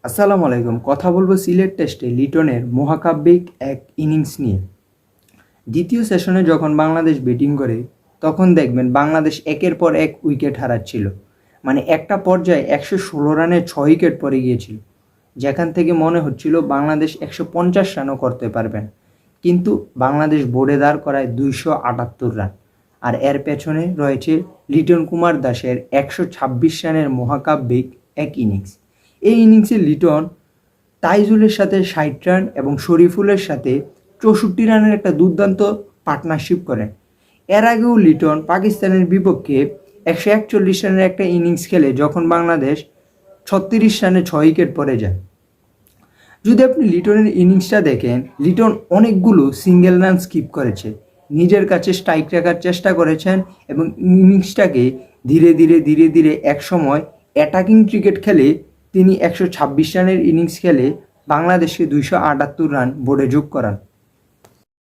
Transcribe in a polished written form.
আসসালামু আলাইকুম। কথা বলবো সিলেট টেস্টে লিটনের মহাকাব্যিক এক ইনিংস নিয়ে। দ্বিতীয় সেশনে যখন বাংলাদেশ ব্যাটিং করে তখন দেখবেন বাংলাদেশ একের পর এক উইকেট হারাচ্ছিল। মানে একটা পর্যায়ে ১১৬ রানে ৬ উইকেট পড়ে গিয়েছিল, যেখান থেকে মনে হচ্ছিল বাংলাদেশ ১৫০ রানও করতে পারবেন। কিন্তু বাংলাদেশ বোর্ডে দাঁড় করায় ২৭৮ রান। আর এর পেছনে রয়েছে লিটন কুমার দাসের ১২৬ রানের মহাকাব্যিক এক ইনিংস। এই ইনিংসে লিটন তাইজুলের সাথে ৬০ রান এবং শরীফুলের সাথে ৬৪ রানের একটা দুর্দান্ত পার্টনারশিপ করেন। এর আগেও লিটন পাকিস্তানের বিপক্ষে ১৪১ রানের একটা ইনিংস খেলে যখন বাংলাদেশ ৩৬ রানে ৬ উইকেট পড়ে যায়। যদি আপনি লিটনের ইনিংসটা দেখেন, লিটন অনেকগুলো সিঙ্গেল রান স্কিপ করেছে, নিজের কাছে স্ট্রাইক রাখার চেষ্টা করেছেন এবং ইনিংসটাকে ধীরে ধীরে ধীরে ধীরে একসময় অ্যাটাকিং ক্রিকেট খেলে তিনি ১২৬ রানের ইনিংস খেলে বাংলাদেশকে ২৭৮ রান বোর্ডে যোগ করান।